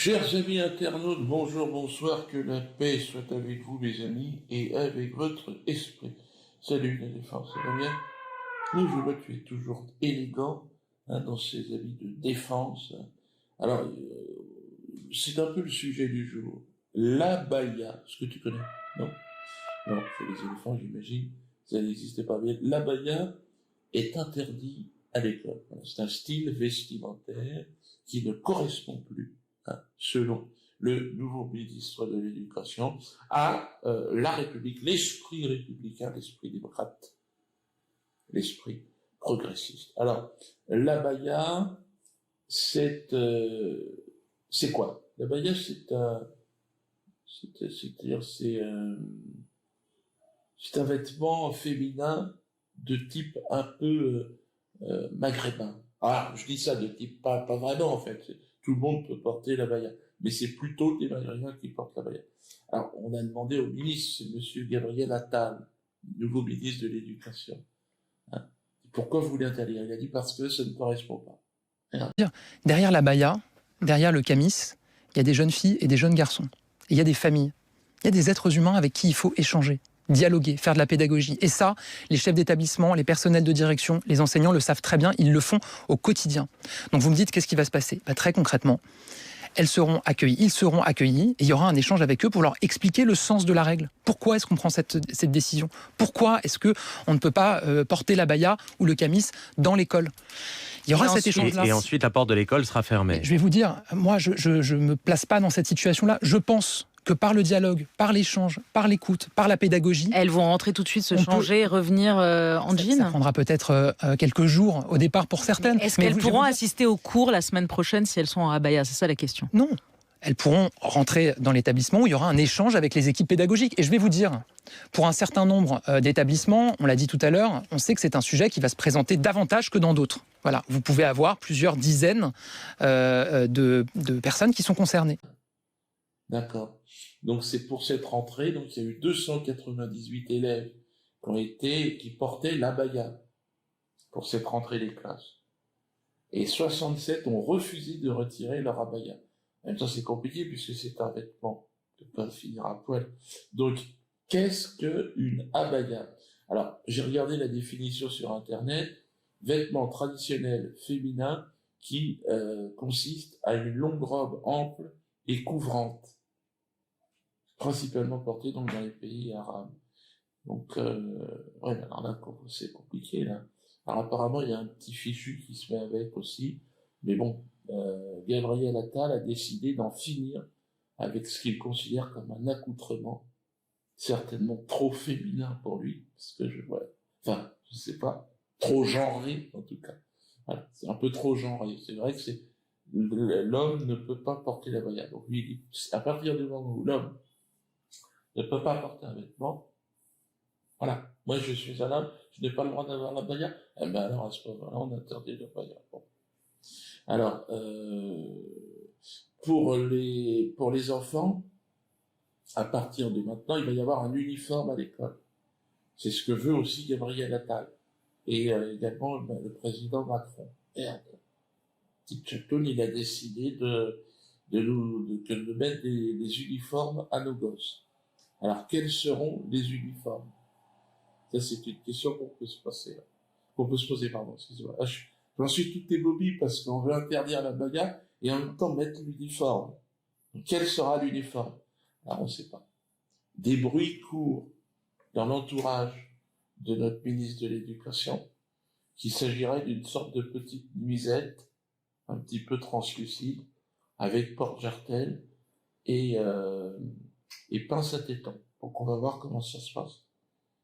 Chers amis internautes, bonjour, bonsoir, que la paix soit avec vous mes amis et avec votre esprit. Salut la défense, ça va bien? Oui, je vois que tu es toujours élégant dans ces habits de défense. Alors, c'est un peu le sujet du jour. L'abaya, est-ce que tu connais? Non? Non, c'est les éléphants j'imagine, ça n'existait pas. Mais l'abaya est interdit à l'école. Voilà, c'est un style vestimentaire qui ne correspond plus, selon le nouveau ministre de l'Éducation, à la République, l'esprit républicain, l'esprit démocrate, l'esprit progressiste. Alors, l'abaya, c'est quoi? L'abaya, c'est-à-dire c'est un vêtement féminin de type un peu maghrébin. Alors, je dis ça de type pas vraiment en fait. Tout le monde peut porter l'abaya, mais c'est plutôt des Maghrébins qui portent l'abaya. Alors, on a demandé au ministre, c'est Monsieur Gabriel Attal, nouveau ministre de l'Éducation, hein, pourquoi vous voulez interdire? Il a dit parce que ça ne correspond pas. Hein. Derrière l'abaya, derrière le camis, il y a des jeunes filles et des jeunes garçons. Et il y a des familles. Il y a des êtres humains avec qui il faut échanger, dialoguer, faire de la pédagogie. Et ça, les chefs d'établissement, les personnels de direction, les enseignants le savent très bien, ils le font au quotidien. Donc vous me dites, qu'est-ce qui va se passer? Très concrètement, elles seront accueillies, ils seront accueillis, et il y aura un échange avec eux pour leur expliquer le sens de la règle. Pourquoi est-ce qu'on prend cette décision? Pourquoi est-ce qu'on ne peut pas porter l'abaya ou le camis dans l'école? Il y aura cet échange-là. Et ensuite, la porte de l'école sera fermée. Je vais vous dire, moi, je ne me place pas dans cette situation-là. Je pense que par le dialogue, par l'échange, par l'écoute, par la pédagogie... Elles vont rentrer tout de suite, se changer, revenir en jean? Ça prendra peut-être quelques jours au départ pour certaines. Est-ce qu'elles pourront assister aux cours la semaine prochaine si elles sont en abaya? C'est ça la question. Non. Elles pourront rentrer dans l'établissement où il y aura un échange avec les équipes pédagogiques. Et je vais vous dire, pour un certain nombre d'établissements, on l'a dit tout à l'heure, on sait que c'est un sujet qui va se présenter davantage que dans d'autres. Voilà, vous pouvez avoir plusieurs dizaines de personnes qui sont concernées. D'accord. Donc c'est pour cette rentrée, donc il y a eu 298 élèves qui portaient l'abaya pour cette rentrée des classes. Et 67 ont refusé de retirer leur abaya. En même temps, c'est compliqué puisque c'est un vêtement qui peut pas finir à poil. Donc, qu'est-ce qu'une abaya? Alors, j'ai regardé la définition sur Internet. Vêtement traditionnel féminin qui consiste à une longue robe ample et couvrante, principalement portée donc dans les pays arabes. Donc, ouais, alors là, c'est compliqué là. Alors apparemment, il y a un petit fichu qui se met avec aussi, mais bon. Gabriel Attal a décidé d'en finir avec ce qu'il considère comme un accoutrement certainement trop féminin pour lui, parce que je sais pas, trop genré en tout cas. Voilà, c'est un peu trop genré. C'est vrai que l'homme ne peut pas porter l'abaya. Donc lui, il dit, à partir du moment où l'homme ne peut pas porter un vêtement, voilà, moi je suis un homme, je n'ai pas le droit d'avoir l'abaya, eh ben alors à ce moment-là, on interdit l'abaya. Bon. Alors, pour les enfants, à partir de maintenant, il va y avoir un uniforme à l'école. C'est ce que veut aussi Gabriel Attal. Et également le président Macron. Et Chapton, il a décidé de mettre des uniformes à nos gosses. Alors, quels seront les uniformes? Ça, c'est une question qu'on peut se poser, pardon, excusez-moi. J'en suis toutes tes bobies parce qu'on veut interdire l'abaya et en même temps mettre l'uniforme. Donc, quel sera l'uniforme? Alors, on ne sait pas. Des bruits courent dans l'entourage de notre ministre de l'Éducation qu'il s'agirait d'une sorte de petite nuisette un petit peu translucide avec porte-jartel et pince à tétons. Donc, on va voir comment ça se passe.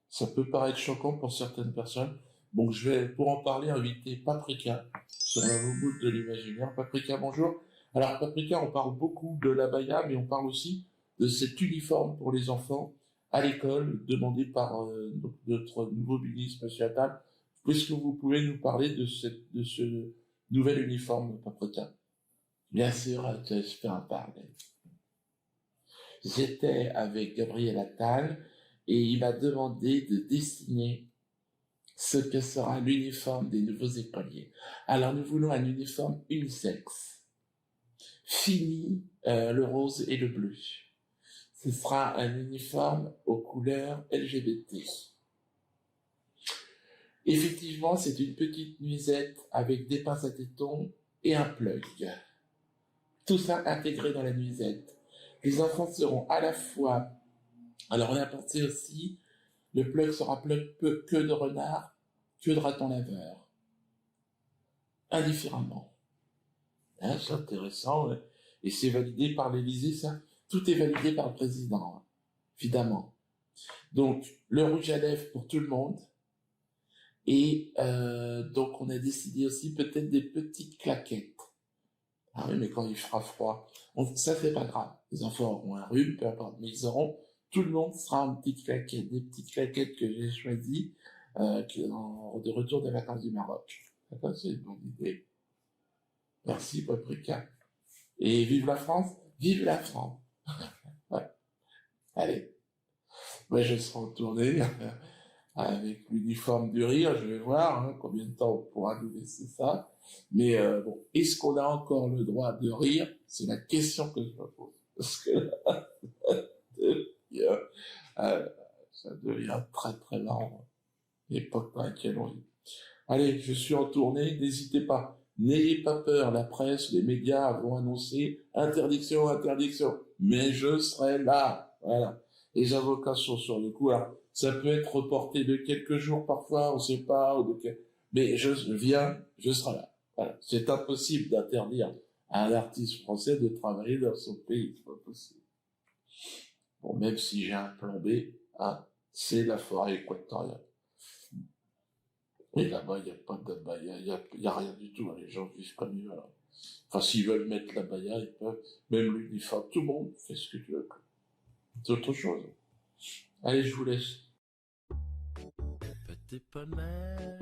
Ça peut paraître choquant pour certaines personnes. Donc je vais, pour en parler, inviter Paprika sur la bout de l'imaginaire. Paprika, bonjour. Alors Paprika, on parle beaucoup de l'abaya, mais on parle aussi de cet uniforme pour les enfants à l'école, demandé par notre nouveau ministre, M. Attal. Est-ce que vous pouvez nous parler de ce nouvel uniforme, Paprika? Bien sûr, je peux en parler. J'étais avec Gabriel Attal et il m'a demandé de dessiner ce que sera l'uniforme des nouveaux écoliers. Alors nous voulons un uniforme unisexe. Fini le rose et le bleu. Ce sera un uniforme aux couleurs LGBT. Effectivement, c'est une petite nuisette avec des pinces à tétons et un plug. Tout ça intégré dans la nuisette. Les enfants seront à la fois... Alors on a pensé aussi, le plug sera plug que de renard, que de raton laveur. Indifféremment. Hein, c'est intéressant. Ouais. Et c'est validé par l'Élysée, ça. Tout est validé par le président, hein, évidemment. Donc, le rouge à lèvres pour tout le monde. Et donc, on a décidé aussi peut-être des petites claquettes. Ah oui, mais quand il fera froid, ça c'est pas grave. Les enfants auront un rhume, peu importe, mais ils auront, tout le monde sera en petites claquettes, des petites claquettes que j'ai choisies de retour des vacances du Maroc. D'accord, c'est une bonne idée. Merci, Paprika. Et vive la France, vive la France. Ouais. Allez, moi je serai en tournée avec l'uniforme du rire, je vais voir hein, combien de temps on pourra nous laisser ça. Mais bon, est-ce qu'on a encore le droit de rire? C'est la question que je me pose. Parce que là, ça devient très très marrant. L'époque dans laquelle on vit. Allez, je suis en tournée, n'hésitez pas. N'ayez pas peur, la presse, les médias vont annoncer interdiction, interdiction. Mais je serai là. Voilà. Les avocats sont sur le coup. Alors, ça peut être reporté de quelques jours parfois, on sait pas, ou de mais je viens, je serai là. Voilà. C'est impossible d'interdire à un artiste français de travailler dans son pays. C'est pas possible. Bon, même si j'ai un plan B, hein, c'est la forêt équatoriale. Et là-bas, il n'y a pas de baya, il y a rien du tout, hein. Les gens vivent comme ils veulent. Enfin, s'ils veulent mettre la baya, ils peuvent, même l'uniforme, tout le monde fait ce que tu veux. C'est autre chose. Allez, je vous laisse. Petit poney.